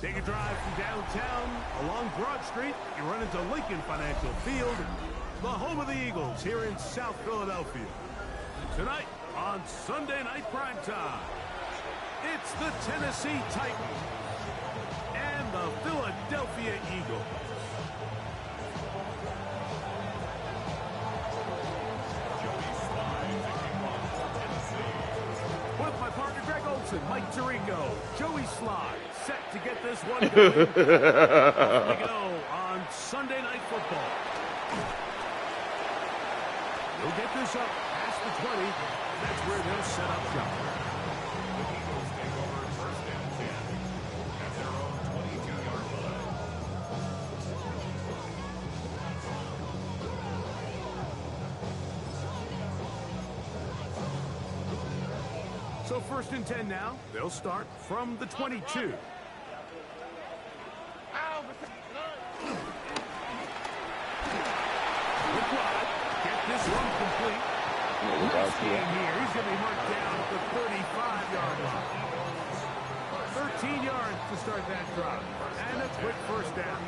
Take a drive from downtown along Broad Street. You run into Lincoln Financial Field, the home of the Eagles here in South Philadelphia. Tonight on Sunday Night Primetime, it's the Tennessee Titans and the Philadelphia Eagles. With my partner Greg Olson, Mike Tirico, Joey Slide, set to get this one going. Off we go on Sunday Night Football. He'll get this up past the 20. That's where they'll set up shop. The Eagles take over first and 10 at their own 22-yard line. So first and 10 now. They'll start from the 22. This run complete. He's going to be marked down at the 35-yard line. 13 yards to start that drive. And a quick first down.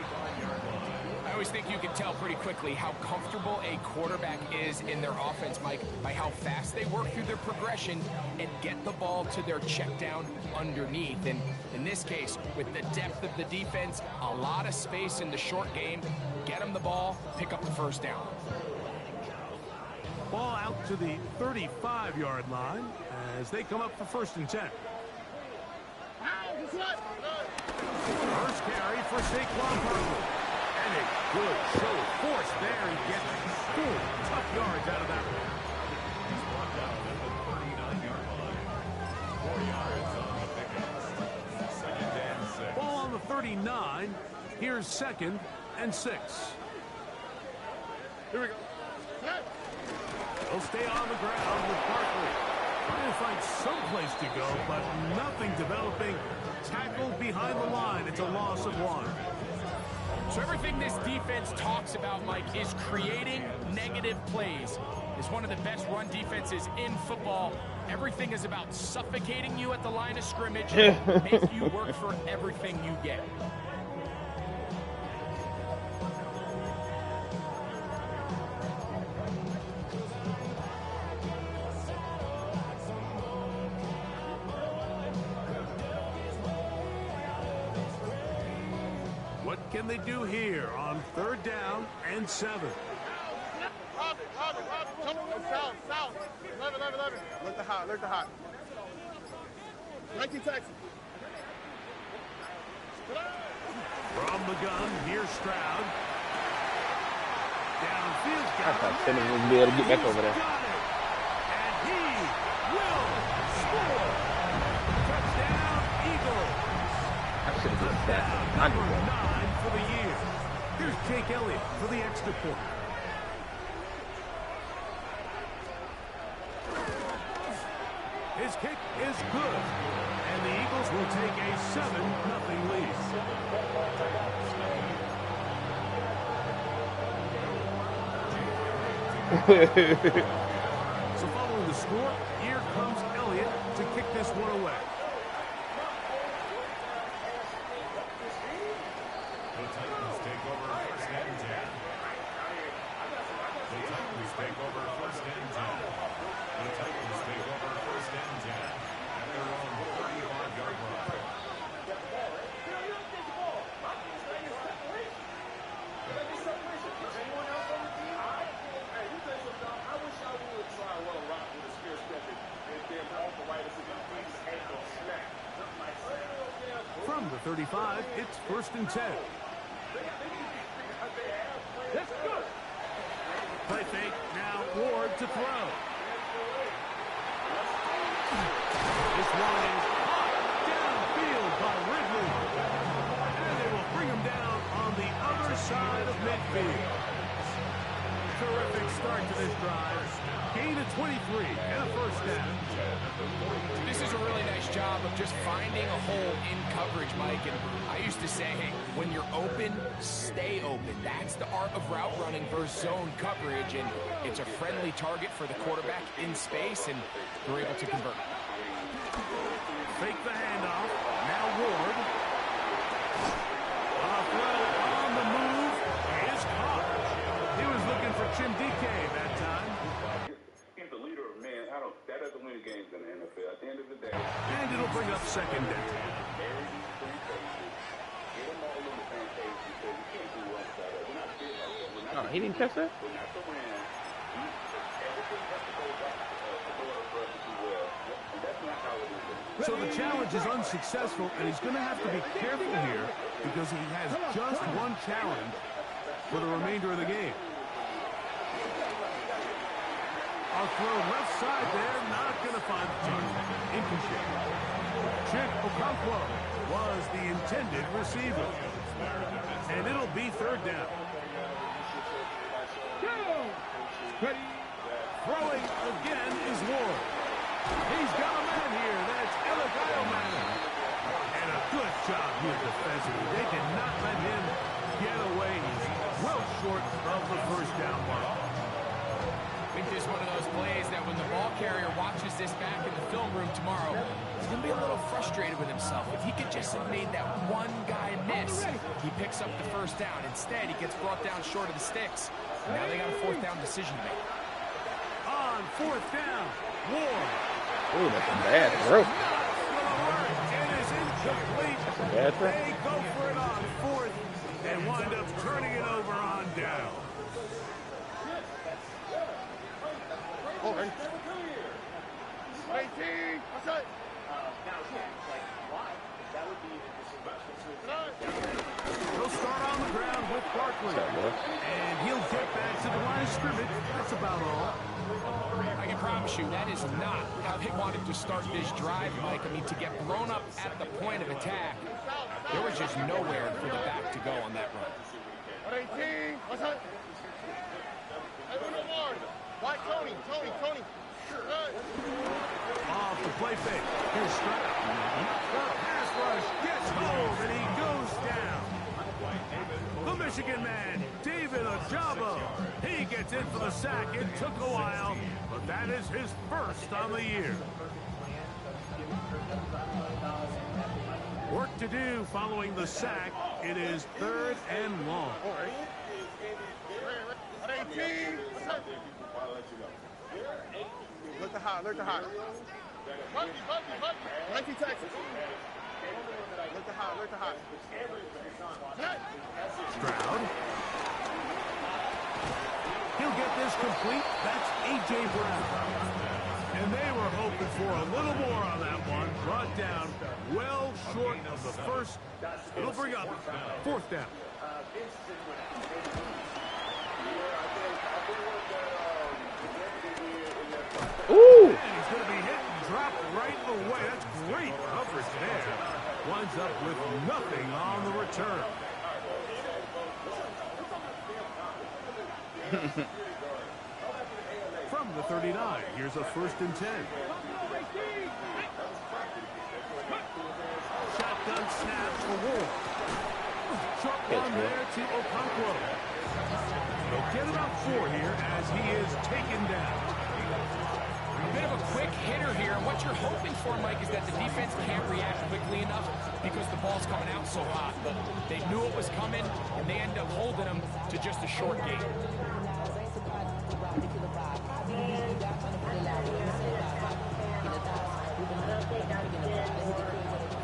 I always think you can tell pretty quickly how comfortable a quarterback is in their offense, Mike, by how fast they work through their progression and get the ball to their check down underneath. And in this case, with the depth of the defense, a lot of space in the short game, get them the ball, pick up the first down. Ball out to the 35-yard line as they come up for first and 10. First carry for Saquon Barkley. And a good show of force there. He gets 4 tough yards out of that one. He's brought down at the 39-yard line. 4 yards on the pickup. Second and 6. Ball on the 39. Here's second and 6. Here we go. They'll stay on the ground with Barkley. Trying to find some place to go, but nothing developing. Tackled behind the line. It's a loss of 1. So everything this defense talks about, Mike, is creating negative plays. It's one of the best run defenses in football. Everything is about suffocating you at the line of scrimmage, make you work for everything you get. What can they do here on 3rd down and 7? South. 11. Look the hot. 19 Texas. From the gun, here's Stroud. Downfield. I thought Simmons wouldn't be able to get back over there. And he will score. Touchdown, Eagles. I should have just that. Number 9 for the year. Here's Jake Elliott for the extra point. His kick is good, and the Eagles will take a 7-0 lead. So following the score, here comes Elliott to kick this one away. The Titans take over first and 10. The Titans take over first and 10. The Titans take over first and 10 at their own 35-yard line. From the 35, it's first and 10. Let's go. Play fake, now Ward to throw. This one is caught downfield by Ridley. And they will bring him down on the other side of midfield. Terrific start to this drive. Gain of 23 and a first down. This is a really nice job of just finding a hole in coverage, Mike. And I used to say, hey, when you're open, stay open. That's the art of route running versus zone coverage. And it's a friendly target for the quarterback in space, and they're able to convert. Fake the handoff. Now Ward. Section DK that time. He's the leader of men. That doesn't win games in the NFL. At the end of the day. And it'll bring up second down. Oh, he didn't catch that? So the challenge is unsuccessful, and he's going to have to be careful here because he has just one challenge for the remainder of the game. I'll throw left side there, not going to find the target. Incomplete. Chick Okonkwo was the intended receiver. And it'll be third down. Throwing again is Ward. He's got a man here. That's Madden. And a good job here defensively. They did not let him get away. He's well short of the first down mark. I think this is one of those plays that when the ball carrier watches this back in the film room tomorrow, he's going to be a little frustrated with himself. If he could just have made that one guy miss, he picks up the first down. Instead, he gets brought down short of the sticks. Now they got a fourth down decision to make. On fourth down, Ward. Ooh, that's a bad throw. It is incomplete. That's a bad throw. They go for it on fourth and wind up turning it over on down. Over. 18. What's up? He'll start on the ground with Barkley. And he'll get back to the line of scrimmage. That's about all. I can promise you that is not how they wanted to start this drive, Mike. I mean, to get blown up at the point of attack, there was just nowhere for the back to go on that run. 18. What's up? Hey, one more. White Tony. Off the play fake. Here's Stroud. The pass rush gets home, and he goes down. The Michigan man, David Ojabo. He gets in for the sack. It took a while, but that is his first on the year. Work to do following the sack. It is third and long. 18. What's up? Look the hot. Bucky. 19 Texas. Look the hot. Stroud. He'll get this complete. That's A.J. Brown. And they were hoping for a little more on that one. Brought down well short of the first. It'll bring up fourth down. Ooh! And he's going to be hit and dropped right away. That's great coverage there. Winds up with nothing on the return. From the 39, here's a 1st and 10. Shotgun snap for Ward. Short one there to Okonkwo. They'll get about 4 here as he is taken down. A bit of a quick hitter here, and what you're hoping for, Mike, is that the defense can't react quickly enough because the ball's coming out so hot. But they knew it was coming, and they end up holding them to just a short gain.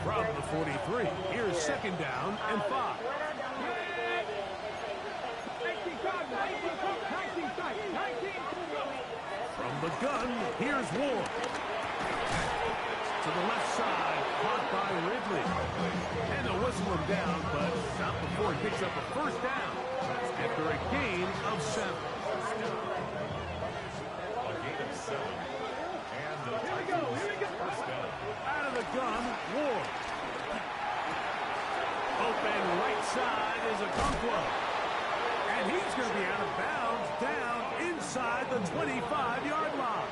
From the 43, here's 2nd down and 5. From the gun, here's Ward. To the left side, caught by Ridley. And they'll whistle him down, but not before he picks up a 1st down after a gain of 7. Out of the gun, Ward. Open right side is Okonkwo. And he's going to be out of bounds down inside the 25-yard line.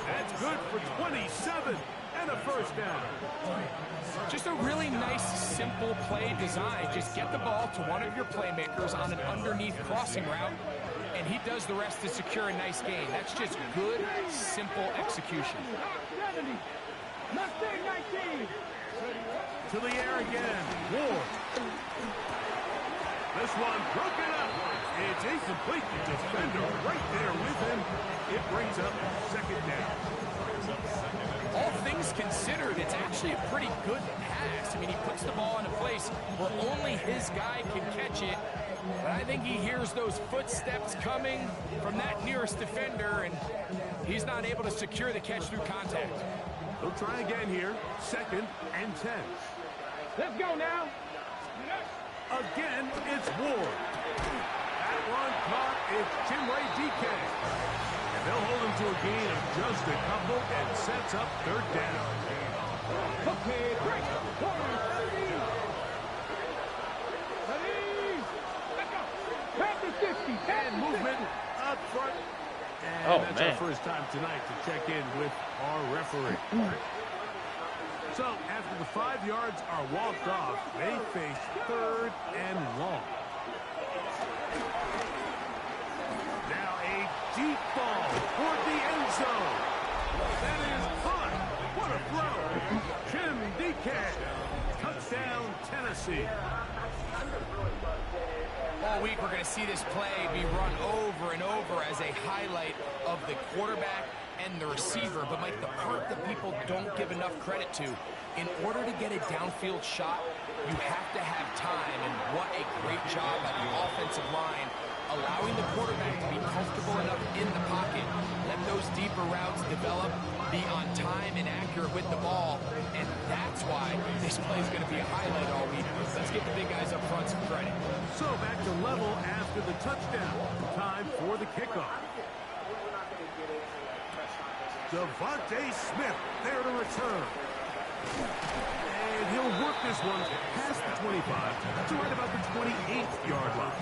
That's good for 27 and a 1st down. Just a really nice, simple play design. Just get the ball to one of your playmakers on an underneath crossing route, and he does the rest to secure a nice gain. That's just good, simple execution. To the air again, Ward. This one broken up. It's incomplete. The defender right there with him. It brings up second down. All things considered, it's actually a pretty good pass. I mean, he puts the ball in a place where only his guy can catch it. But I think he hears those footsteps coming from that nearest defender, and he's not able to secure the catch through contact. He'll try again here. 2nd and 10. Let's go now. Again, it's Ward. That one caught. It's Jimray DK. And they'll hold him to a gain of just a couple and sets up 3rd down. Okay, break. And movement up front. And that's our first time tonight to check in with our referee. So, after the 5 yards are walked off, they face 3rd and long. Now a deep ball toward the end zone. That is caught. What a throw. Jim DK. Touchdown, Tennessee. All week we're going to see this play be run over and over as a highlight of the quarterback and the receiver. But, Mike, the part that people don't give enough credit to, in order to get a downfield shot, you have to have time. And what a great job by the offensive line, allowing the quarterback to be comfortable enough in the pocket, let those deeper routes develop, be on time and accurate with the ball. And that's why this play is going to be a highlight all week. Let's give the big guys up front some credit. So back to level after the touchdown. Time for the kickoff. Devontae Smith there to return. And he'll work this one past the 25 to right about the 28-yard line.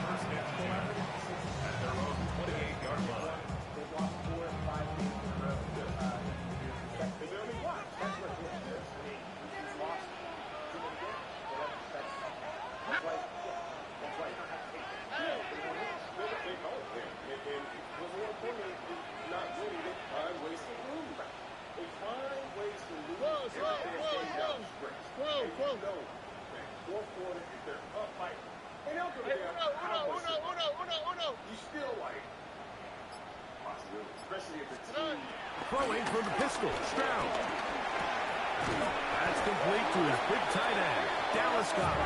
Throwing from the pistol, Stroud. That's complete to his big tight end, Dallas Scott.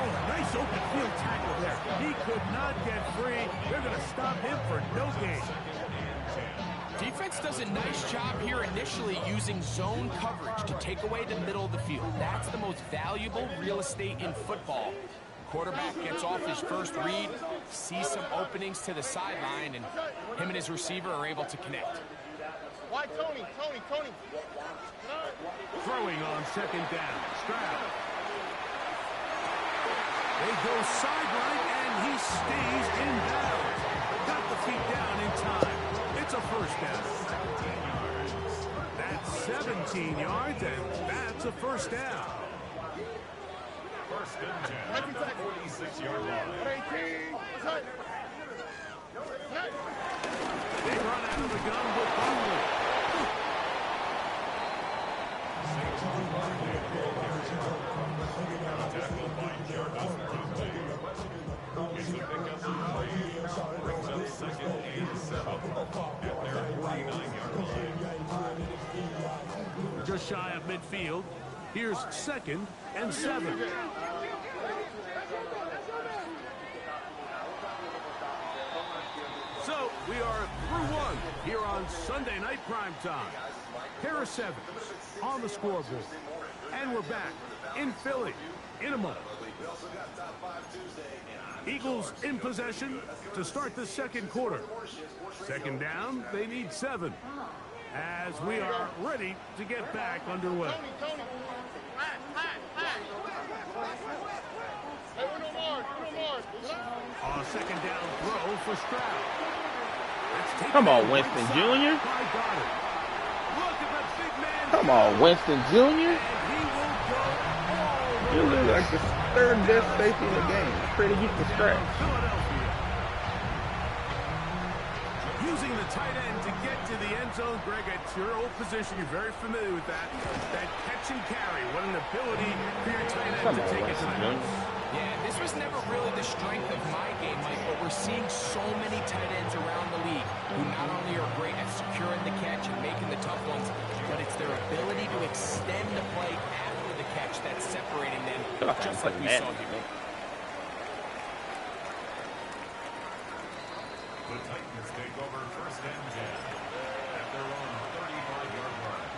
Oh, nice open field tackle there. He could not get free. They're going to stop him for no gain. Defense does a nice job here initially using zone coverage to take away the middle of the field. That's the most valuable real estate in football. Quarterback gets off his first read, sees some openings to the sideline, and him and his receiver are able to connect. Why Tony? Throwing on 2nd down, Stroud. They go sideline, and he stays in bounds. Got the feet down in time. It's a first down. That's 17 yards, and that's a first down. First and 10, 46-yard line. They run out of the gun with Bumley. Tackled by Jarvis Tuesday. It's a pickup of 3. Brings up 2nd and 7 at their 49-yard line. Just shy of midfield. Here's 2nd and 7. So we are through one here on Sunday Night Primetime. Harris Evans on the scoreboard. And we're back in Philly in a moment. Eagles in possession to start the 2nd quarter. 2nd down, they need 7. As we are ready to get back underway. Tony. Hey, Uno Mars. On 2nd down throw for Stroud. Come on, Winston Jr. Look at that big man. Come on, Winston Jr. And he will go all You the look way. like the 3rd best safety in the game. Pretty get the scratch. Philadelphia. Using the tight end to get to the end zone. Greg, at your old position, you're very familiar with that. That catch and carry. What an ability for your tight end to take it to the house. Yeah, this was never really the strength of my game, Mike, but we're seeing so many tight ends around the league who not only are great at securing the catch and making the tough ones, but it's their ability to extend the play after the catch that's separating them, just like we saw here. The Titans take over first and 10 at their own 35-yard line.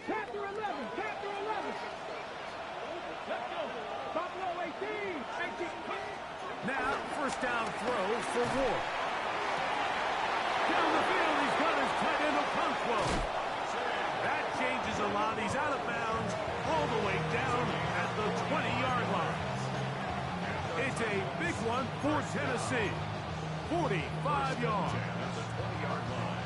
Chapter 11. Let's go. Buffalo 18. Now, first down throw for Ward. Down the field, he's got his tight end Okonkwo. That changes a lot. He's out of bounds all the way down at the 20-yard line. It's a big one for Tennessee. 45 yards. At the 20-yard line.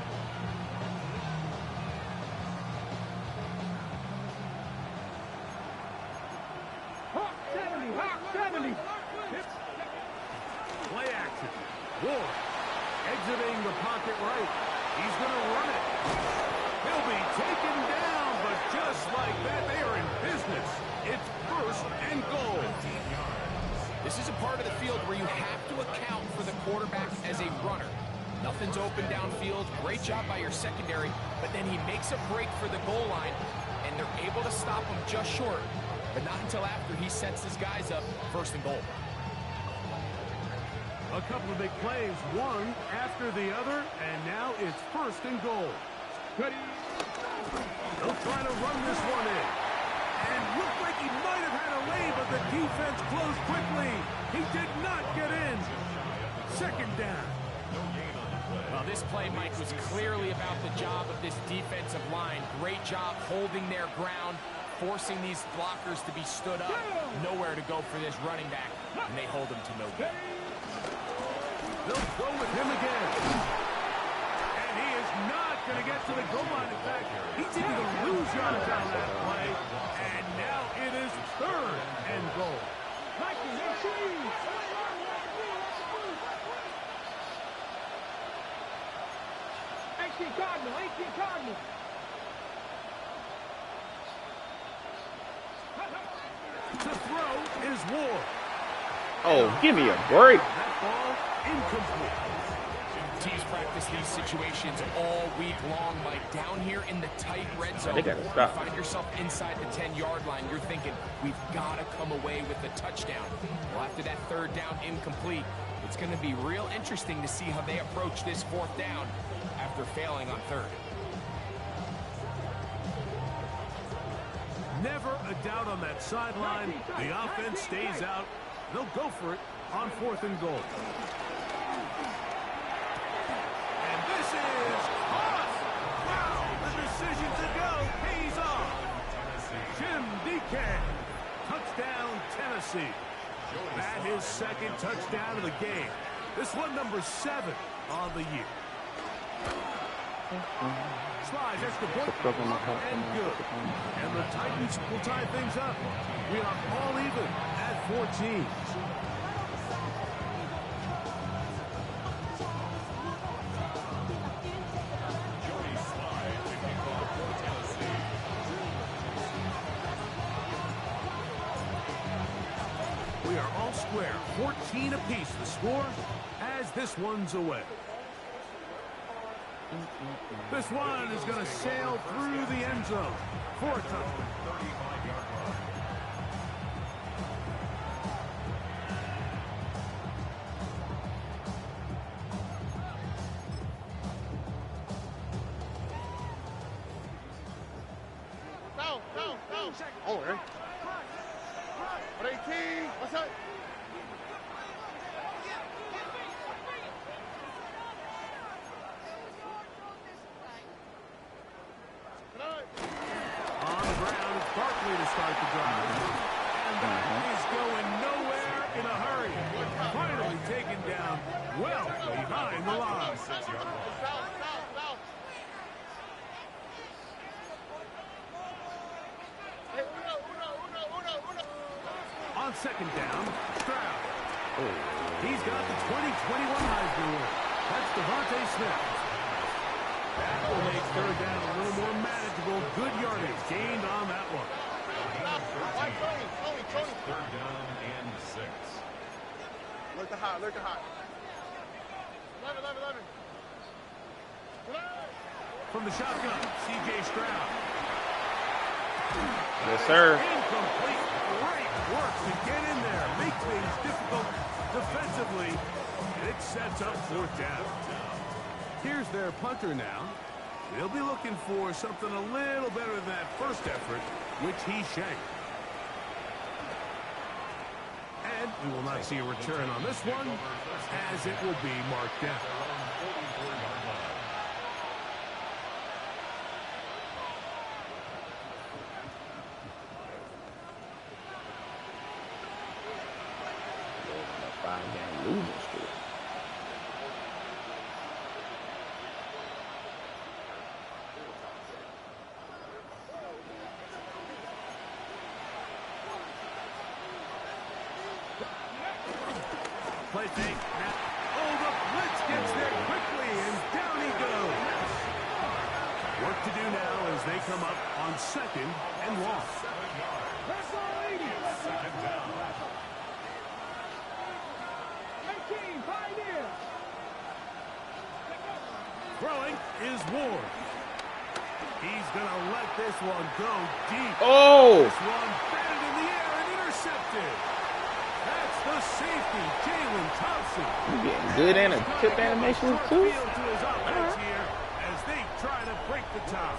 Hawk 70. Play action. Ward exiting the pocket right. He's going to run it. He'll be taken down, but just like that, they are in business. It's first and goal. This is a part of the field where you have to account for the quarterback as a runner. Nothing's open downfield. Great job by your secondary, but then he makes a break for the goal line, and they're able to stop him just short, but not until after he sets his guys up first and goal. A couple of big plays, one after the other, and now it's first and goal. They'll try to run this one in. And looked like he might have had a lane, but the defense closed quickly. He did not get in. Second down. Well, this play, Mike, was clearly about the job of this defensive line. Great job holding their ground, forcing these blockers to be stood up. Nowhere to go for this running back, and they hold him to no good. They'll go with him again. And he is not going to get to the goal line. In fact, he didn't even lose yards on that play. And now it is third and goal. 18 Cardinal. To throw is Ward. Oh, give me a break. That ball incomplete. Teams practice these situations all week long, Mike. Down here in the tight red zone, They gotta you stop. find yourself inside the 10-yard line. You're thinking, we've got to come away with the touchdown. Well, after that third down incomplete, it's going to be real interesting to see how they approach this fourth down after failing on third. Never a doubt on that sideline. The offense stays out. They'll go for it on fourth and goal. And this is caught. Wow, the decision to go pays off. Jim DK. Touchdown, Tennessee. That is second touchdown of the game. This one number 7 on the year. Slides, extra point, and good. And the Titans will tie things up. We are all even at 14. Joey Slye taking off for Tennessee. We are all square. 14 apiece the score as this one's away. This one is going to sail through the end zone for a touchdown. 35-yard line. Down. Oh, right. 18. What's up? On the ground, it's Barkley to start the drive. And that is going nowhere in a hurry. Finally taken down well behind the line. 6-yard line. On second down, Stroud. Oh. He's got the 2021 Heisman winner. That's Devontae Smith. That will make third down a little more manageable. Good yardage gained on that one. Third down and 6. Look the hot, look the hot. 11. From the shotgun, C.J. Stroud. Yes, sir. Incomplete. Great work to get in there. Make things difficult defensively. And it sets up fourth down. Here's their punter now. They'll be looking for something a little better than that first effort, which he shanked. And we will not see a return on this one, as it will be marked down. Five-game losing streak. Play fake. Oh, the blitz gets there quickly, and down he goes. Work to do now as they come up on second and long. Throwing is Ward. He's going to let this one go deep. Oh! This one batted in the air and intercepted. That's the safety, Jalen Thompson. You getting good in a tip animation too? To his offense here as they try to break the top.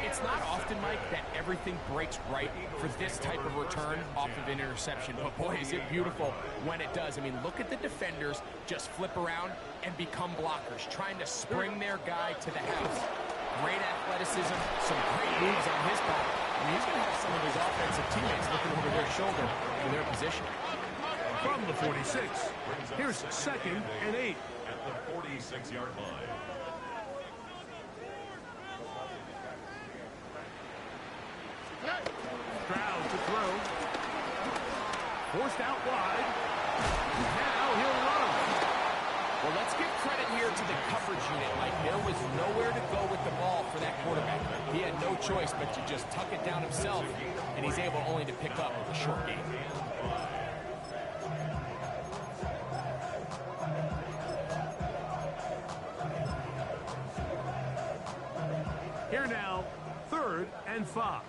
It's not often, Mike, that everything breaks right for this type of return off of an interception. But, boy, is it beautiful when it does. I mean, look at the defenders just flip around and become blockers, trying to spring their guy to the house. Great athleticism, some great moves on his part. I mean, he's going to have some of his offensive teammates looking over their shoulder for their position. From the 46, here's second and 8. At the 46-yard line. Stroud to throw. Forced out wide. Now he'll run. Well, let's give credit here to the coverage unit. Like, there was nowhere to go with the ball for that quarterback. He had no choice but to just tuck it down himself, and he's able only to pick up a short gain. Here now, third and 5.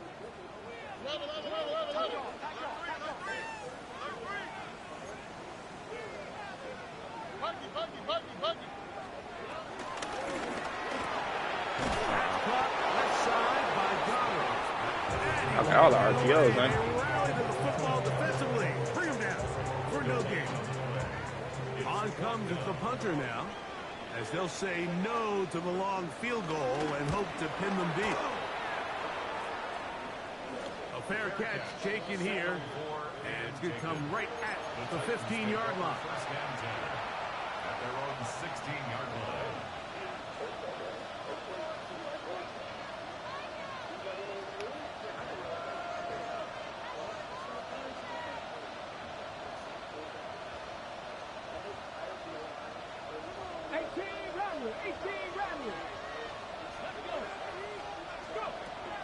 Buggy. That's caught left side by Goddard. Okay, all the RPOs, man. Rallied to the football defensively. Bring him down for no gain. On comes the punter now, as they'll say no to the long field goal and hope to pin them deep. A fair catch taken here, and it's going to come right at the 15-yard line. First down 10 at their own 16-yard line.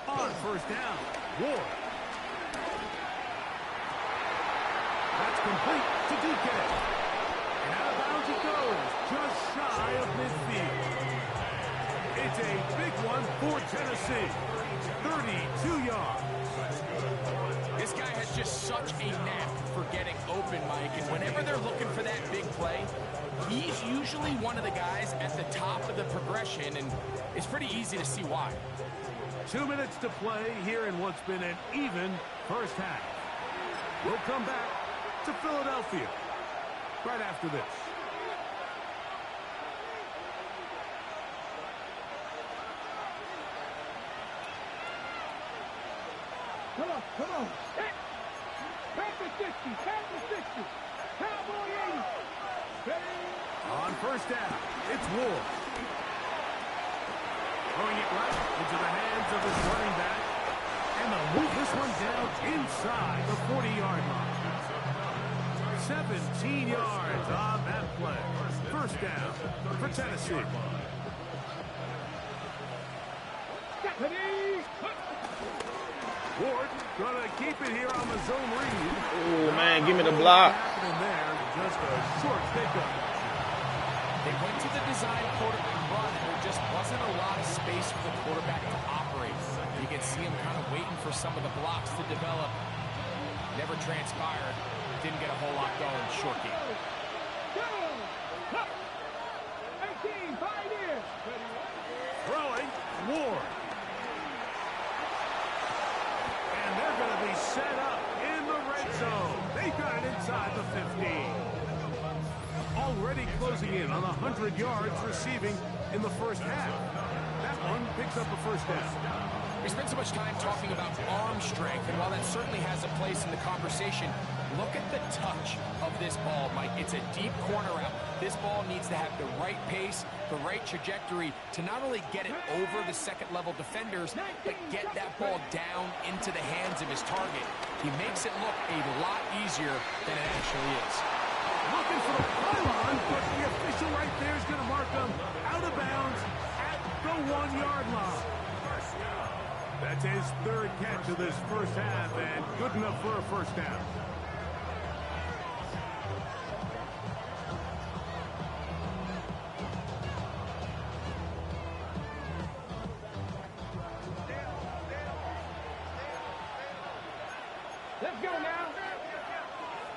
On first down, Ward. That's complete to DK. And out of bounds it goes, just shy of midfield. It's a big one for Tennessee. 32 yards. This guy has just such a knack for getting open, Mike, and whenever they're looking for that big play, he's usually one of the guys at the top of the progression, and it's pretty easy to see why. 2 minutes to play here in what's been an even first half. We'll come back to Philadelphia right after this. Come on. Panther 60. Cowboy 80. On first down, it's Ward. Throwing it right into the hands of his running back. And they'll move this this one down inside the 40-yard line. 17 yards on that play. First down for Tennessee. Ward gonna keep it here on the zone read. Oh, man, give me the block. Happening there, just a short pickup. They went to the design quarterback run, and there just wasn't a lot of space for the quarterback to operate. You can see him kind of waiting for some of the blocks to develop. Never transpired. Didn't get a whole lot going. Short game. 18, fight in. Throwing, Ward. And they're going to be set up in the red zone. They got it inside the 15. Already closing in on 100 yards receiving in the first half. That one picks up a first down. We spent so much time talking about arm strength, and while that certainly has a place in the conversation, look at the touch of this ball, Mike. It's a deep corner route. This ball needs to have the right pace, the right trajectory to not only get it over the second-level defenders, but get that ball down into the hands of his target. He makes it look a lot easier than it actually is. Looking for the pylon, but the official right there is going to mark them out of bounds at the 1-yard line. That's his third catch of this first half, and good enough for a first down. Let's go now.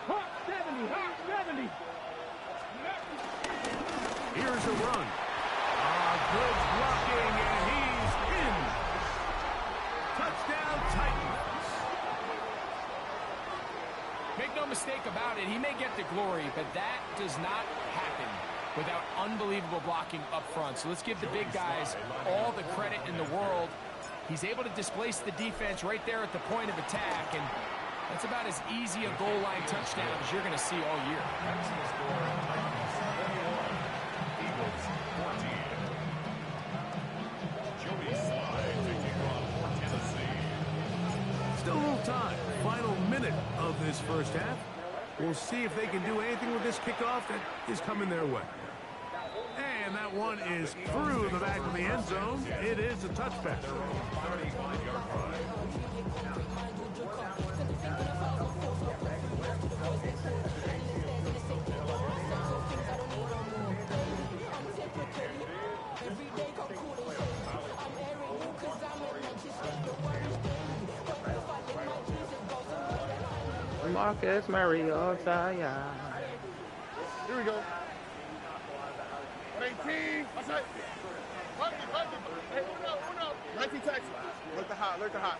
Hot 70, hot 70. Here's a run. Good blocking, and he's in. Touchdown, Titans. Make no mistake about it, he may get the glory, but that does not happen without unbelievable blocking up front. So let's give the big guys all the credit in the world. He's able to displace the defense right there at the point of attack, and that's about as easy a goal line touchdown as you're going to see all year. Still a little time. Final minute of this first half. We'll see if they can do anything with this kickoff that is coming their way. And that one is through the back of the end zone. It is a touchback. Marcus Mariota. Here we go. 18. What's that? Hey, uno. 19 Texas. Look the hot. Look the hot.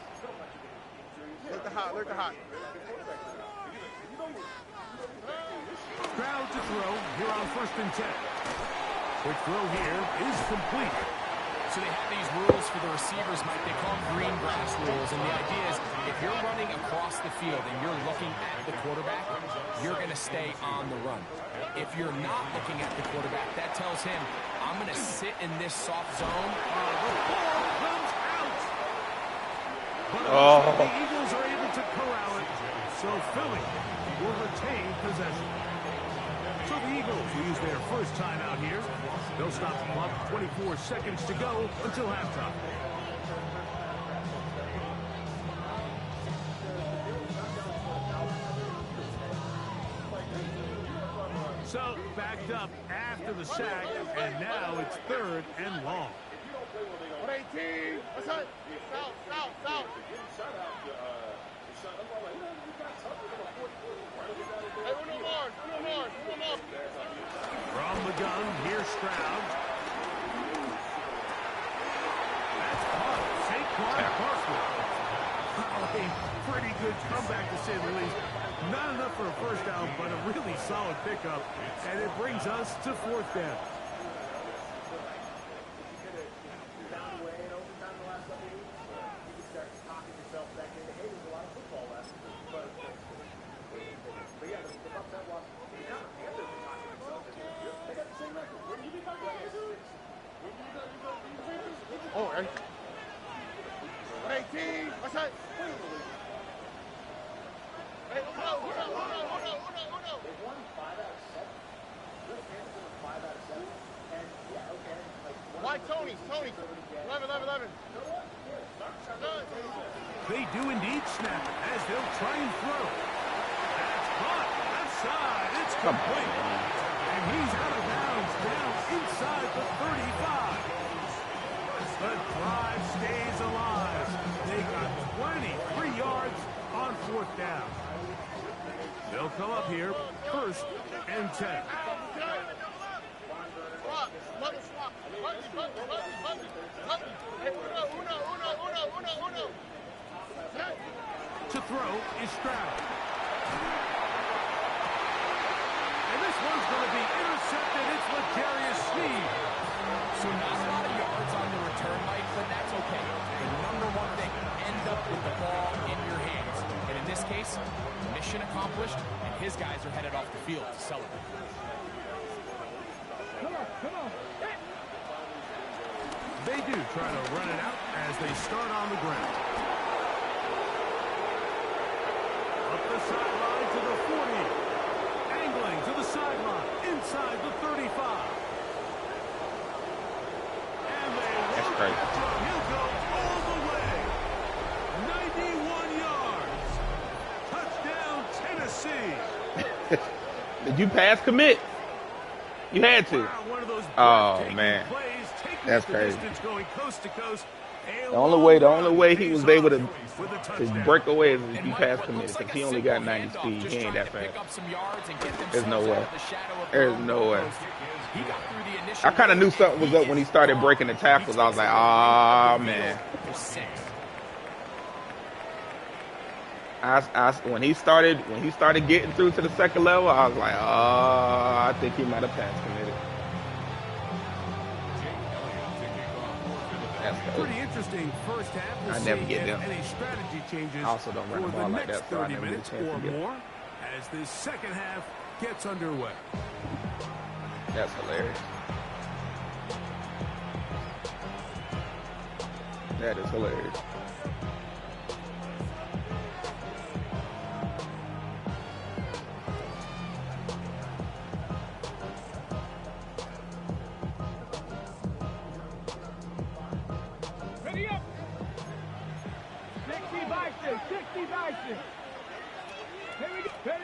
Crowd to throw here on 1st and 10. Quick throw here is complete. So they have these rules for the receivers, Mike. They call them green grass rules. And the idea is if you're running across the field and you're looking at the quarterback, you're going to stay on the run. If you're not looking at the quarterback, that tells him, I'm going to sit in this soft zone. The ball comes out. But the Eagles are able to corral it. So Philly will retain possession. So the Eagles will use their first timeout here. They'll stop the clock. 24 seconds to go until halftime. So backed up after the sack, and now it's 3rd and long. 18. What's that? South. Hey, uno more. From the gun, here's Stroud. That's caught. Saquon Barkley. A pretty good comeback, to say the least. Not enough for a first down, but a really solid pickup. And it brings us to 4th down. Oh, 18. What's that? Tony. 11. They do indeed snap it as they'll try and throw. That's caught. Left side. It's complete. And he's out of bounds down inside the 35. The drive stays alive. They got 23 yards on 4th down. They'll come up here 1st and 10. Uno. To throw is Stroud. And this one's going to be intercepted. It's L'Jarius Sneed. So not a lot of yards on the return, Mike, but that's okay. The number one thing, end up with the ball in your hands. And in this case, mission accomplished, and his guys are headed off the field to celebrate. Come on. They do try to run it out as they start on the ground. Up the sideline to the 40. Angling to the sideline. Inside the 35. And they That's won't crazy. catch him. He'll go all the way. 91 yards. Touchdown, Tennessee. Did you pass commit? You had to. Wow, one of those Oh, breathtaking man. plays, taking That's the crazy. distance, going coast to coast. The only way he was able to With a touchdown. break away is if And you Mike, pass what commit, looks because like he a only got simple 90 handoff, speed. just He ain't trying that to pick fast. up some yards and get There's no themselves way. out of the shadow of There's their own no way. goalpost. He got through the initial I kind of knew something was up when he started breaking the tackles. I was like, oh, man. When he started getting through to the second level, I was like, oh, I think he might have pass committed. That's crazy. Pretty interesting first half. We'll I never see get if them. any strategy changes I also don't run for the the ball like next that, so I 30 never get a minutes chance to or get it. more as this second half gets underway. That's hilarious. That is hilarious. Ready up. 60 by 6. Here we go. Ready.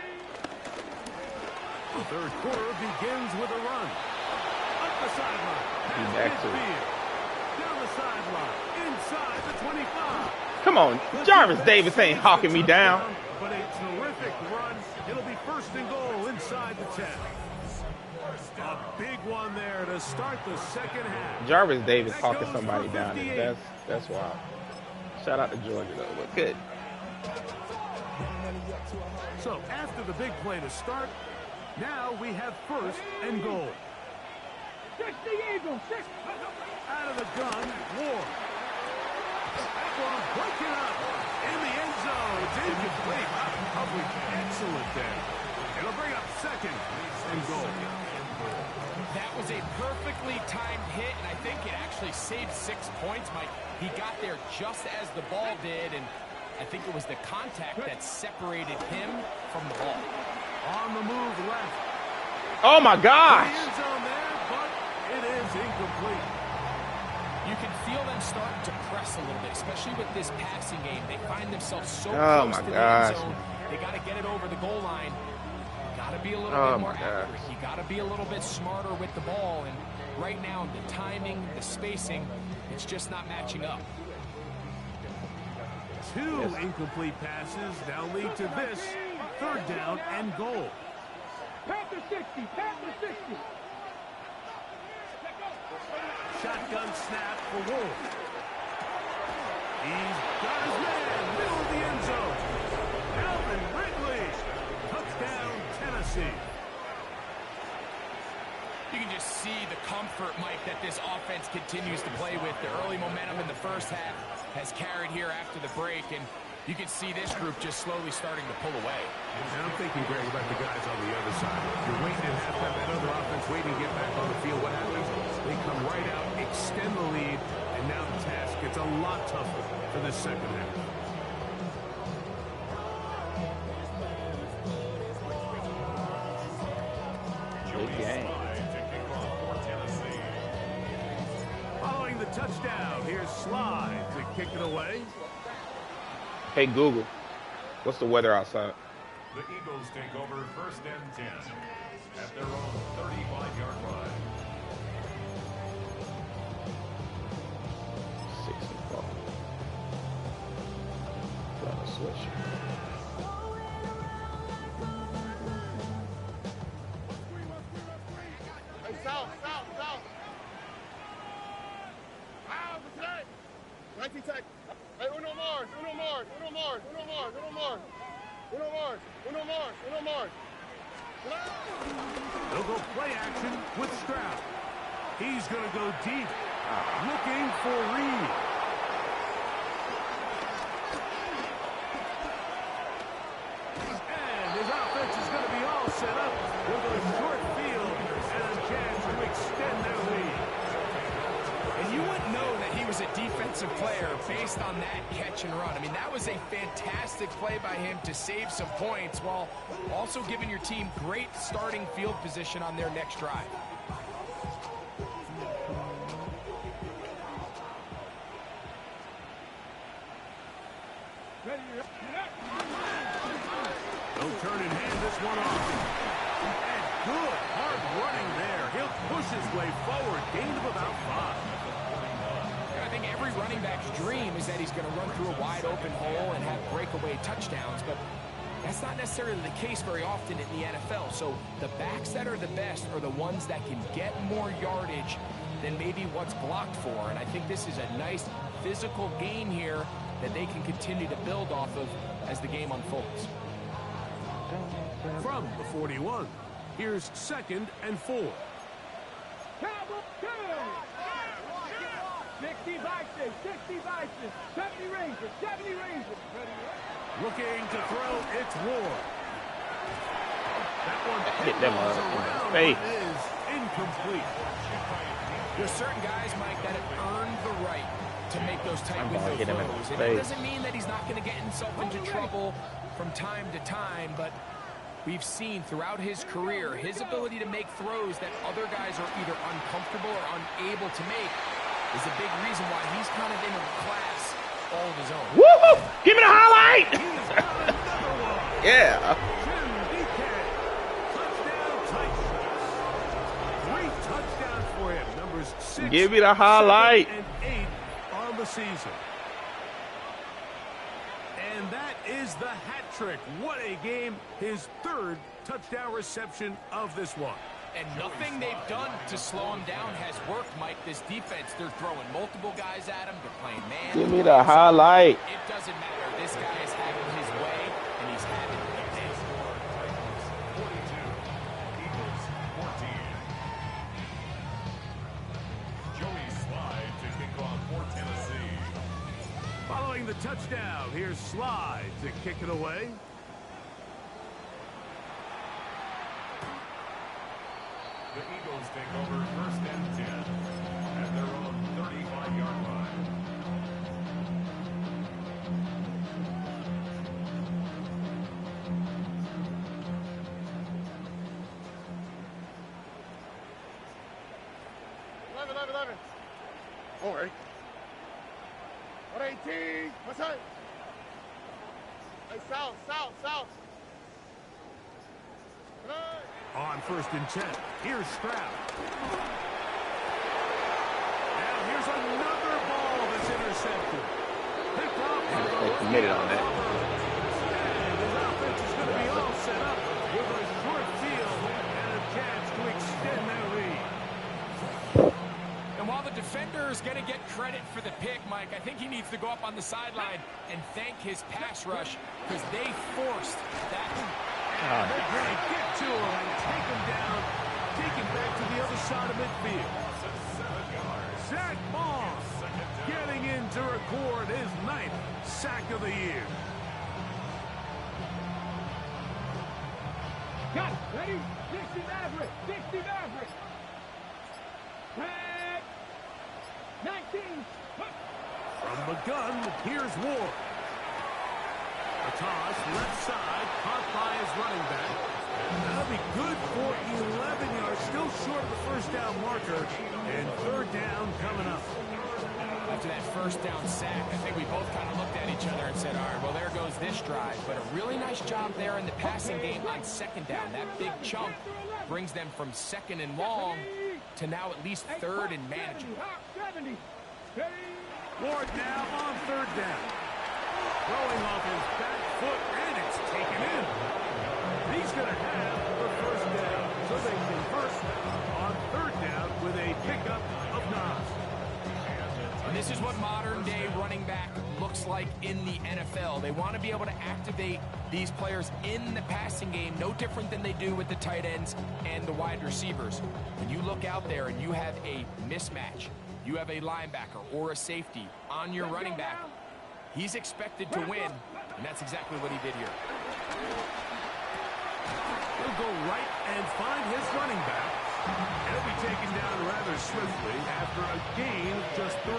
The third quarter begins with a run. Up the sideline. Be back to it. Midfield. Down the sideline. Inside the 25. Come on, Jarvis Davis ain't hawking me down. But a terrific run. It'll be 1st and goal inside the 10. A big one there to start the second half. Jarvis Davis hawking somebody down. That's wild. Shout out to Georgia though, but good. So after the big play to start, now we have 1st and goal. 60 Eagles. 6. Out of the gun, Ward. That one broken up in the end zone. It's incomplete. Coverage excellent there. It'll bring up 2nd and goal. That was a perfectly timed hit, and I think it actually saved 6 points, Mike. He got there just as the ball did, and I think it was the contact that separated him from the ball. On the move left. Oh my The gosh! end zone there, but it is incomplete. You can feel them starting to press a little bit, especially with this passing game. They find themselves so Oh close my to the gosh. end zone. They got to get it over the goal line. Got to be a little Oh bit more my accurate. gosh. You got to be a little bit smarter with the ball. And right now, the timing, the spacing, it's just not matching up. 2 incomplete passes now lead to this 3rd down and goal. Panther 60. Shotgun snap for Wolf. He's got his man, middle of the end zone. Alvin Ridley. Touchdown, Tennessee. You can just see the comfort, Mike, that this offense continues to play with. The early momentum in the first half has carried here after the break, and you can see this group just slowly starting to pull away. And I'm thinking, Greg, about the guys on the other side. You're waiting at halftime, that other offense waiting to get back on the field. What happens? They come right out, extend the lead, and now the task gets a lot tougher for this second half. Big game. Following Here's Slide to kick it away. Hey, Google, what's the weather outside? The Eagles take over 1st and 10 at their own 35-yard line. 6 and 4. Got to switch. Hey, south. Out for today. 19 tech. Hey, uno Mars. They'll go play action with Stroud. He's going to go deep, looking for Reed. And his offense is going to be all set up with a short field and a chance to extend their lead. And you wouldn't know that he was a defensive player based on that catch and run. I mean, that was a fantastic play by him to save some points while also giving your team great starting field position on their next drive. Don't turn and hand this one off. And good, hard running there. He'll push his way forward. Gain of about 5. I think every running back's dream is that he's going to run through a wide open hole and have breakaway touchdowns, but that's not necessarily the case very often in the NFL. So the backs that are the best are the ones that can get more yardage than maybe what's blocked for. And I think this is a nice physical gain here that they can continue to build off of as the game unfolds. From the 41, here's 2nd and 4. 60 Vikings, 70 Rangers. Looking to throw, it's Ward. That one Hit them goes in the around, face. but is incomplete. There's certain guys, Mike, that have earned the right to make those tight I'm gonna window hit him in the throws. And face. it doesn't mean that he's not going to get himself into trouble from time to time, but we've seen throughout his career his ability to make throws that other guys are either uncomfortable or unable to make is a big reason why he's kind of in a class all of his own. Woo! Give me the highlight! He's got another one. Yeah. Jim DK. Touchdown Titans. 3 touchdowns for him. Numbers 6, Give me the highlight. 7, and 8 on the season. And that is the hat trick. What a game. His 3rd touchdown reception of this one. And nothing they've done to slow him down has worked, Mike. This defense, they're throwing multiple guys at him. They're playing man. Give me the highlight. It doesn't matter. This guy is having his way, and he's having it. 42, Eagles 14. Joey Slide to kick off for Tennessee. Following the touchdown, here's Slide to kick it away. The Eagles take over 1st and 10 at their own 35-yard line. All right. 118. What's up? Hey, south. On 1st and 10, here's Stroud. Now here's another ball that's intercepted. Picked off by They committed on that. And his offense is going to be all set up with a short field and a chance to extend their lead. And while the defender is going to get credit for the pick, Mike, I think he needs to go up on the sideline and thank his pass rush because they forced that. They're going to get to him and take him down, take him back to the other side of midfield. Zach Moss getting in to record his 9th sack of the year. Got it. Ready? 60 Maverick. 19. From the gun, here's Ward. A toss, left side, caught by his running back. That'll be good for 11 yards, still short of the 1st down marker, and 3rd down coming up. After that first down sack, I think we both kind of looked at each other and said, all right, well, there goes this drive. But a really nice job there in the passing game on second down. That big chunk brings them from second and long to now at least third and manageable. Ward now on third down. Throwing off his back foot, and it's taken in. He's going to have the first down. So they convert on third down with a pickup of 9. And this is what modern-day running back looks like in the NFL. They want to be able to activate these players in the passing game, no different than they do with the tight ends and the wide receivers. When you look out there and you have a mismatch, you have a linebacker or a safety on your running back, he's expected to win, and that's exactly what he did here. He'll go right and find his running back. And he'll be taken down rather swiftly after a gain of just 3.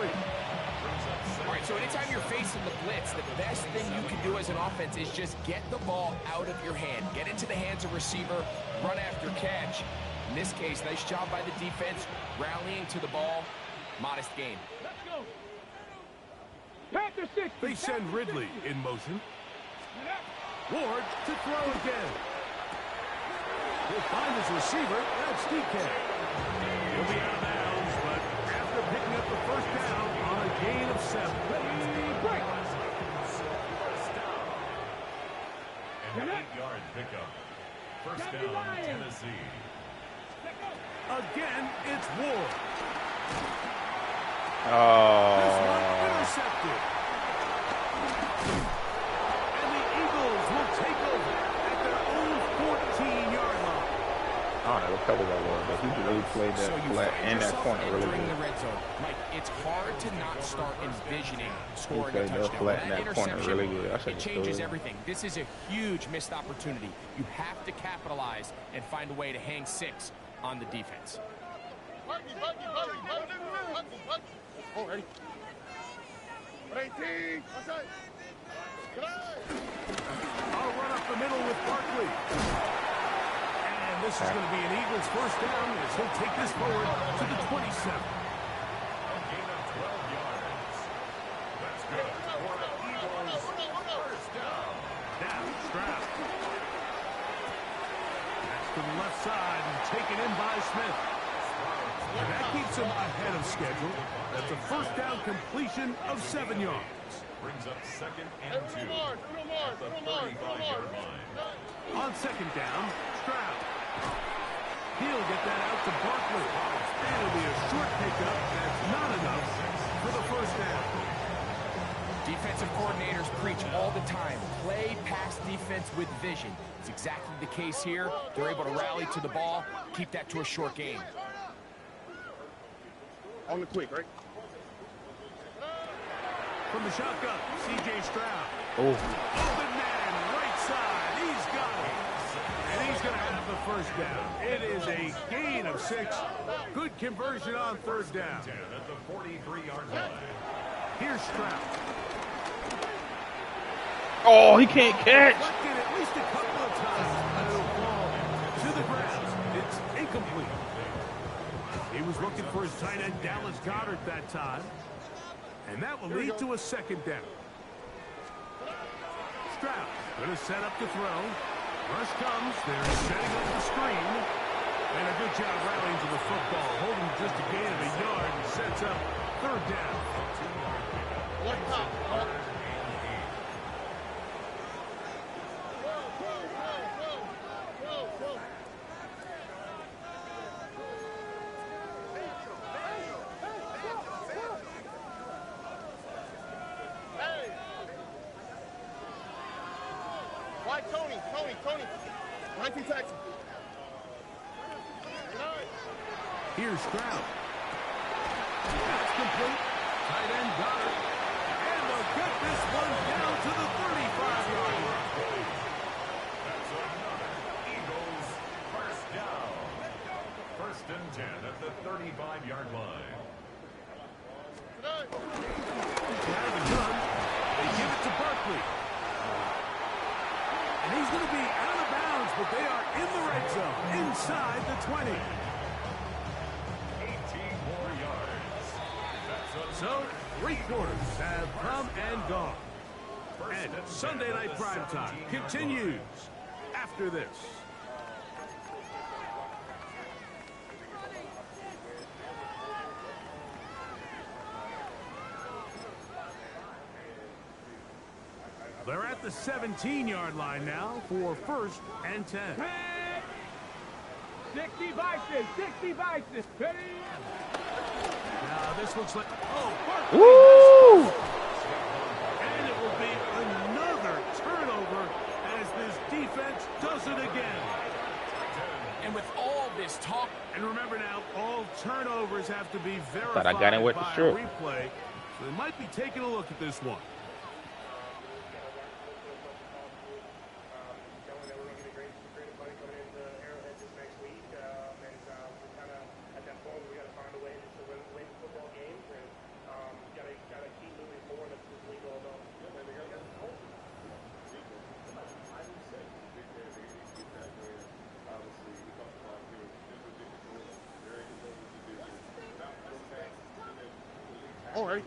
All right, so anytime you're facing the blitz, the best thing you can do as an offense is just get the ball out of your hand. Get into the hands of receiver, run after catch. In this case, nice job by the defense, rallying to the ball. Modest gain. Let's go. Panther 60. They send Ridley in motion. Ward to throw again. He'll find his receiver. That's DK. He'll be out of bounds, but after picking up the first down on a gain of 7. Break. And an 8-yard pickup. First down, Tennessee. Again, it's Ward. This one Oh. intercepted. And the Eagles will take over at their own 14-yard line. I don't know what cover that was, but he really played So that you flat find and that yourself corner really entering good. the red zone. Mike, it's hard to not start envisioning scoring a played that touchdown. flat in That that corner interception, really good. I think it it's changes good. everything. This is a huge missed opportunity. You have to capitalize and find a way to hang 6 on the defense. Buggy. Oh, ready? 18. What's that? I'll run up the middle with Barkley. And this is going to be an Eagles first down as he'll take this forward to the 27. A gain of 12 yards. That's good for the Eagles. First down. Now, Stroud. That's to the left side and taken in by Smith. And that keeps him ahead of schedule. That's a first down completion of 7 yards. Brings up second and 2 Uno more. at the 35-yard line. On second down, Stroud. He'll get that out to Barkley. And it'll be a short pickup. That's not enough for the first down. Defensive coordinators preach all the time, play pass defense with vision. It's exactly the case here. They're able to rally to the ball, keep that to a short gain. On the quick, right? From the shotgun, C.J. Stroud. Oh. Open man, right side. He's got it. And he's going to have the first down. It is a gain of 6. Good conversion on third down. 10 at the 43-yard line. Here's Stroud. Oh, he can't catch. Deflected at least a couple of times. And it'll fall to the ground. It's incomplete. He was looking for his tight end, Dallas Goedert, that time. And that will lead to a second down. Stroud going to set up to throw. Rush comes. They're setting up the screen. And a good job rallying to the football. Holding just a gain of a yard and sets up third down. Why Tony? Right to Texas. Here's Stroud. That's complete. Tight end got it. And they'll get this one down to the 35-yard line. That's another Eagles first down. First and 10 at the 35-yard line. Out of the gun. They give it to Barkley. And he's going to be out of bounds, but they are in the red zone, inside the 20. 18 more yards. That's So 3 quarters have come and gone. And Sunday Night Primetime continues after this. They're at the 17-yard line now for 1st and 10. 60 Vikings, 60 Vikings. Now this looks like Woo! and it will be another turnover as this defense does it again. And with all this talk, And remember now, all turnovers have to be verified Thought I got in with the by a short. replay, so they might be taking a look at this one. All right.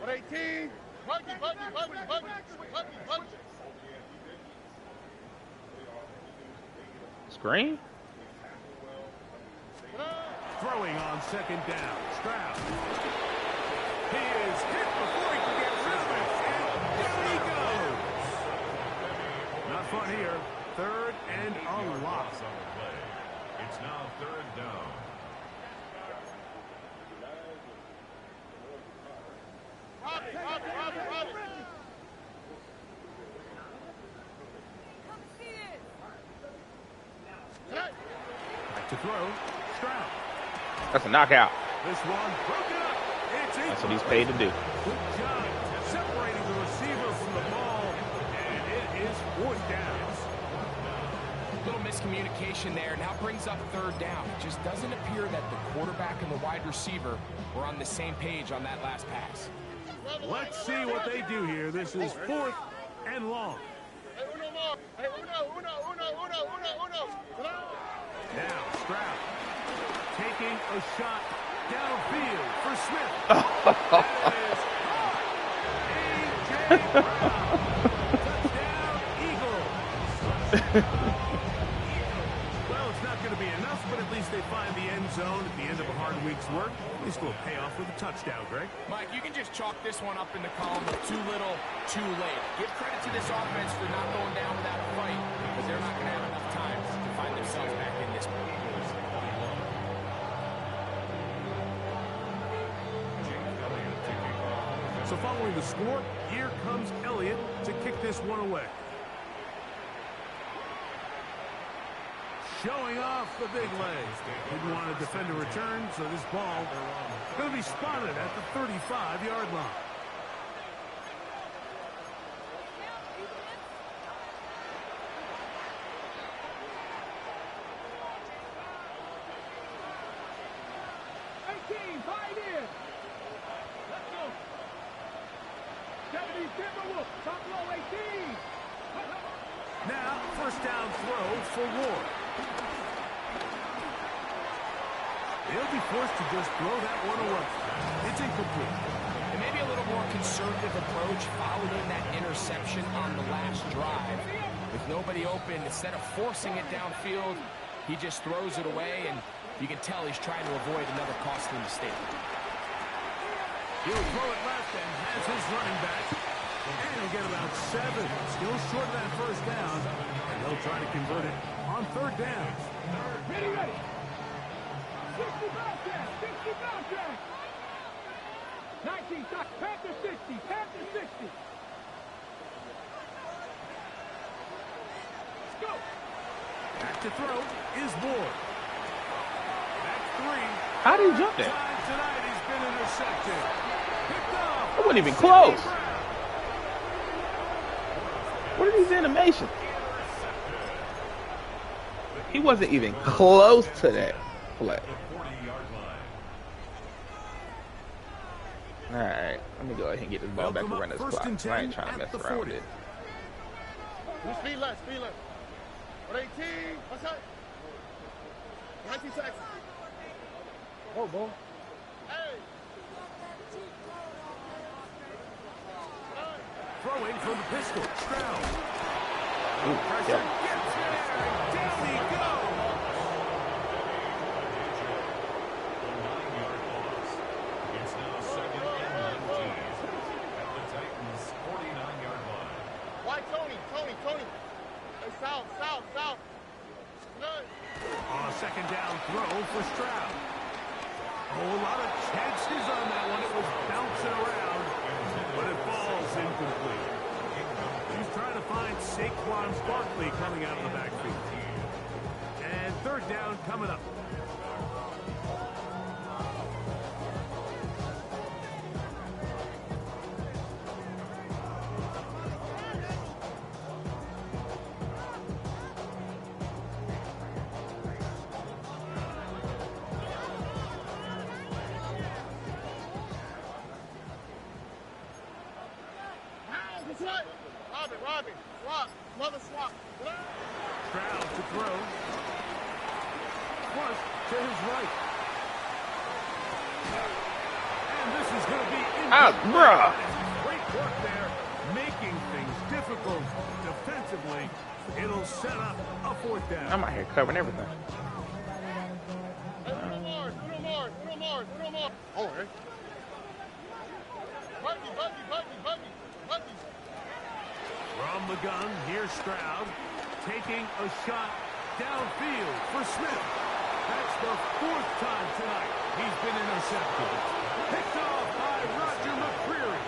118. Buggy. Screen? Throwing on 2nd down. Stroud. He is hit before he can get rid of it. And down he goes. Not fun here. 3rd and a lot. It's now 3rd down. Back to throw. Stroud. That's a knockout. This one broken up. It's That's what he's paid to do. Good job separating the receiver from the ball, and it is 4th down. little miscommunication there. Now brings up 3rd down. It just doesn't appear that the quarterback and the wide receiver were on the same page on that last pass. Let's see what they do here. This is 4th and long. Now Stroud taking a shot downfield for Smith. That is A.J. Brown. Touchdown, Eagles. Well, it's not going to be enough, but at least they find the end zone at the end of a hard week's work. At least we'll pay off with a touchdown, Greg. Mike, you can just chalk this one up in the column of too little, too late. Give credit to this offense for not going down without a fight, because they're not going to have enough time to find themselves back in this one. So following the score, here comes Elliott to kick this one away. Showing off the big legs. Didn't want to defend a return, so this ball going to be spotted at the 35-yard line. Now, 1st down throw for Ward. They'll be forced to just throw that one away. It's incomplete. And maybe a little more conservative approach following that interception on the last drive. With nobody open, instead of forcing it downfield, he just throws it away, and you can tell he's trying to avoid another costly mistake. He'll throw it left and has his running back. And he'll get about 7. Still short of that 1st down. And they'll try to convert it on 3rd down. Ready. 60 bounce jack. 19 shots. Panther 60. Let's go. Back to throw is Ward. That's 3. How did he jump there? Time tonight he's been intercepted. Picked off. It wasn't even close. What are these animations? He wasn't even close to that play. Alright, let me go ahead and get this ball back and run this clock. I ain't trying to mess around with it. Speed left. 118. What's that? 19 seconds. Oh, boy. Hey. throwing from the pistol. Stroud. Ooh, Pressure yeah. gets there. Down he goes. A 9-yard loss. It's now 2nd and 19 at the Titans' 49-yard line. Why Tony? Hey, south. Good. Second down throw for Stroud. Oh, a lot of chances on that one. It was bouncing around, but it falls incomplete. He's trying to find Saquon Barkley coming out of the backfield. And third down coming up. Robbie, swap, mother swap. Stroud to throw. Plus to his right. And this is going to be bruh. Great work there, making things difficult defensively. It'll set up a fourth down. I'm out here covering everything. Hey, little more. Oh, hey. Buggy. From the gun, here's Stroud taking a shot downfield for Smith. That's the fourth time tonight he's been intercepted. Picked off by Roger McCreary.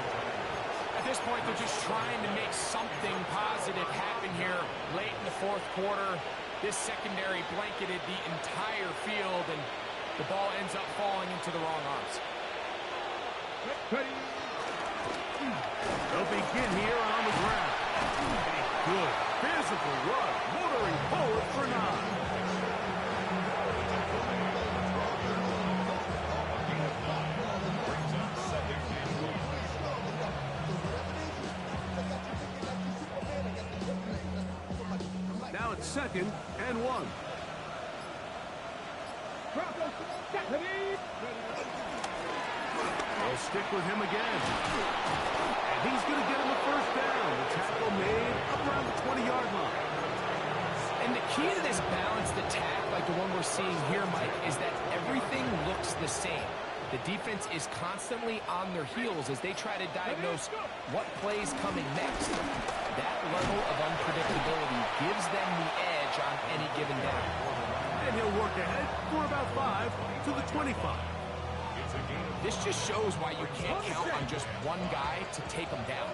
At this point, they're just trying to make something positive happen here late in the fourth quarter. This secondary blanketed the entire field, and the ball ends up falling into the wrong arms. They'll begin here on the ground. A good physical run, motoring forward for 9. Now it's 2nd and 1. They'll stick with him again. And he's going to get him a first down. The tackle made up around the 20-yard line. And the key to this balanced attack, like the one we're seeing here, Mike, is that everything looks the same. The defense is constantly on their heels as they try to diagnose what play's coming next. That level of unpredictability gives them the edge on any given down. And he'll work ahead for about 5 to the 25. This just shows why you can't count on just one guy to take him down.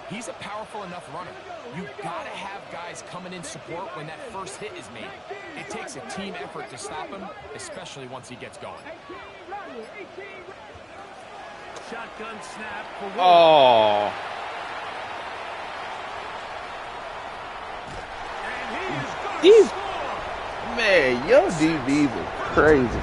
He's a powerful enough runner. You've got to have guys coming in support when that first hit is made. It takes a team effort to stop him, especially once he gets going. Shotgun snap for Wood. Oh. And he is going to These- score. Man, your DBs are crazy.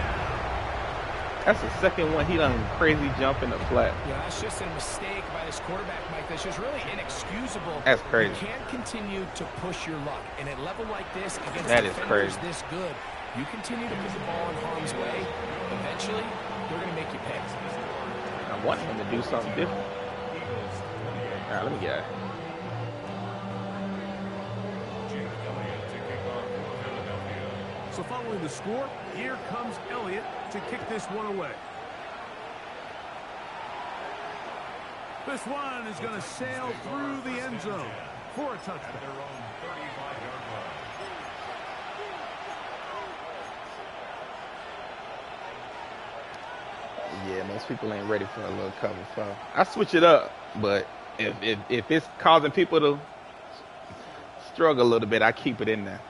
That's the second one he done crazy jump in the flat. Yeah, that's just a mistake by this quarterback, Mike. That's just really inexcusable. That's crazy. You can't continue to push your luck. And at a level like this, against That is defenders crazy. this good, you continue to put the ball in harm's way, eventually, they're going to make you pay. I want him to do something different. All right, let me get it. So following the score, here comes Elliott to kick this one away. This one is going to sail through the end zone for a touchdown. Yeah, most people ain't ready for a little cover foul. I switch it up, but if it's causing people to struggle a little bit, I keep it in there.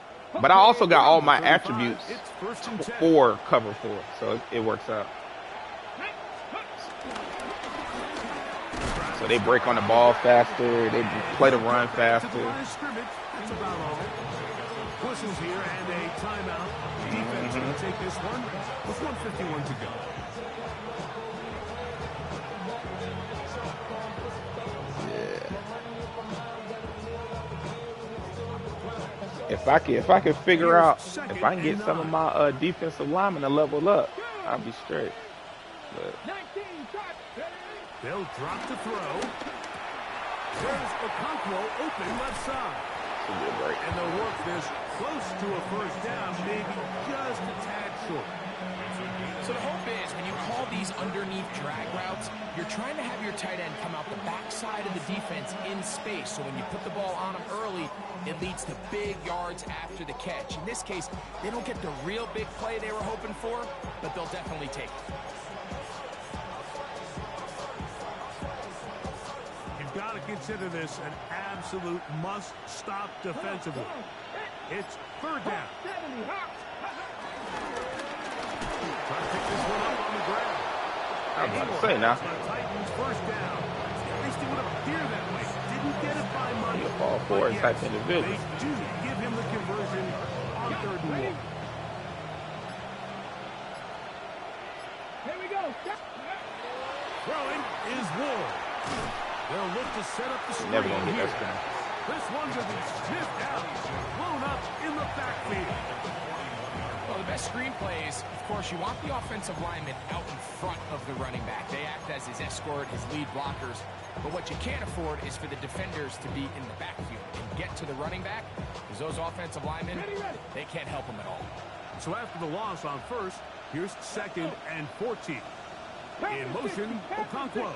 But I also got all my attributes It's 1st and 10. for cover 4, so it works out. So they break on the ball faster, they play the run To the faster. line of scrimmage, that's about all. Whistles here and a timeout. Defense going to take this one with 1:51 to go. If I can figure out, if I can get some of my defensive linemen to level up, I'll be straight. But They'll drop to throw. There's Okonkwo open left side. And they'll work this close to a first down, maybe just a tad short. So the hope is when you call these underneath drag routes, you're trying to have your tight end come out the backside of the defense in space. So when you put the ball on them early, it leads to big yards after the catch. In this case, they don't get the real big play they were hoping for, but they'll definitely take it. You've got to consider this an absolute must-stop defensively. It's third down. Trying to pick this one up on the ground. I was about to say now. Titans first down. At least it would appear that way. Didn't get it by money. You're all for it type individual. They do give him the conversion on third and one. Here we go. Throwing is Ward. They'll look to set up the screen Never gonna get here. that screen. This one's going to be sniffed out. Blown up in the backfield. Well, the best screen plays, of course, you want the offensive lineman out in front of the running back. They act as his escort, his lead blockers. But what you can't afford is for the defenders to be in the backfield and get to the running back, because those offensive linemen, they can't help him at all. So after the loss on first, here's second and 14. In motion, Okonkwo.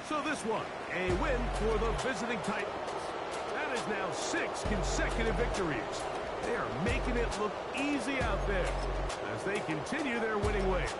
So this one, a win for the visiting Titans. That is now 6 consecutive victories. They are making it look easy out there as they continue their winning ways.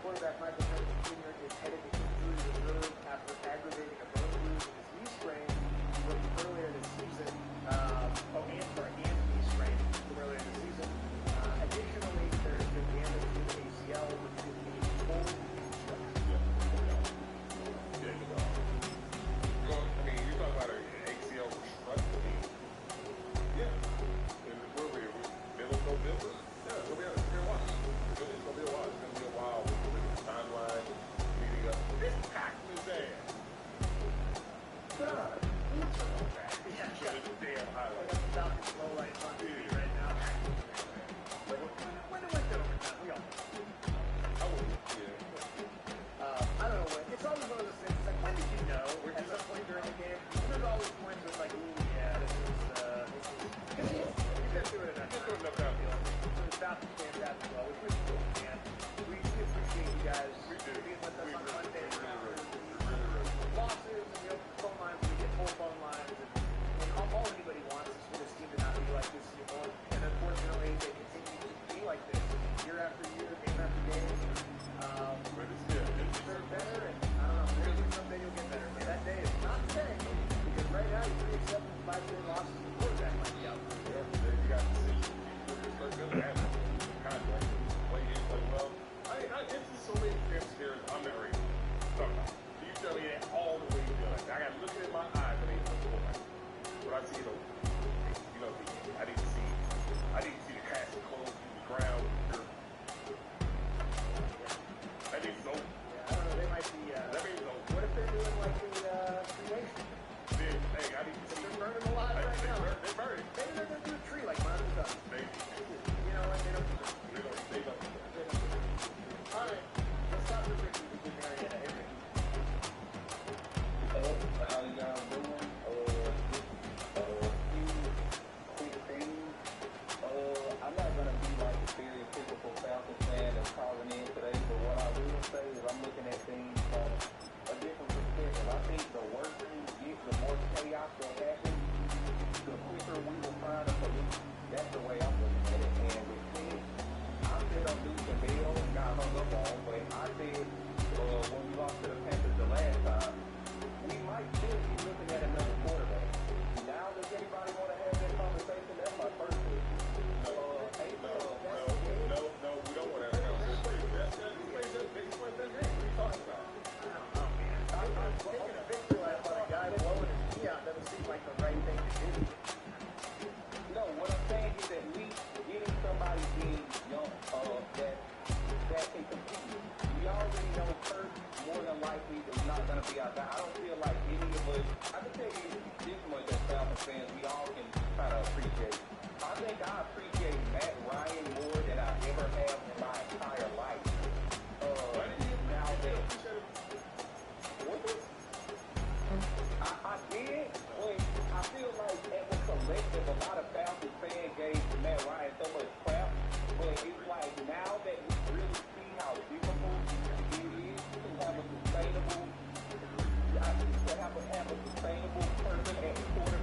Quarterback Michael Fienz Jr. is headed to injury reserve after aggravating a bone bruise in his knee sprain from earlier this season. And knee sprain from earlier this season. Additionally, there has been damage to the ACL, which could need full reconstruction. I mean, you're talking about an ACL restructuring. Yeah. Where we middle November? Yeah, it's going to be a while. It's going to be a while. It's going to be a while with the timeline leading up. This packed his ass. 5 straight losses, the quarterback might be out. Yeah, then you got the situation. Contract. Play in, play well. It's just so many tips here. I'm not ready. You tell me that all the way good. I got to look at my eyes and ain't what I see, I need to see the castle close to the ground. I need to go. Yeah, I don't know, they might be, That means go. what if they're doing like the Freemason? Then, hey, I need to see. They're burning a lot right now. They're burning. Maybe they're going to do a tree like Madden does. They You know what, they don't do that. don't. All right, let's start with Ricky. We can Marietta. Hey, Ricky. How you guys doing? Few quick things. I'm not gonna be like a stereotypical Falcons fan that's calling in today, but what I will say is I'm looking at things from a different perspective. I think the worse things get, the more chaos that happens, the quicker we will find a solution. That's the way I'm looking at it. And with Fienz, I said I'm losing bail and got hung up on, but I said when we lost to the Panthers the last time, we might still be looking at another quarterback. Now, does anybody want to have that conversation? That's my first question. No, we don't want to have a conversation. That's the biggest point that game. What are you talking about? I don't know, man. I'm taking a victory lap on a guy blowing his knee out doesn't seem like the right thing to do. No, what I'm saying is at least getting somebody in young that can compete. We already know Kurt more than likely is not going to be out there. I don't feel like any of us, I can tell you this much as Falcons fans, we all can kind of appreciate. I think I appreciate Matt Ryan more than I ever have in my entire life. Now that, what is, I did, but I feel like as a collective, a lot of Falcons fans gave Matt Ryan so much crap, but it's like now that we really see how difficult it is to have a sustainable, person at the quarterback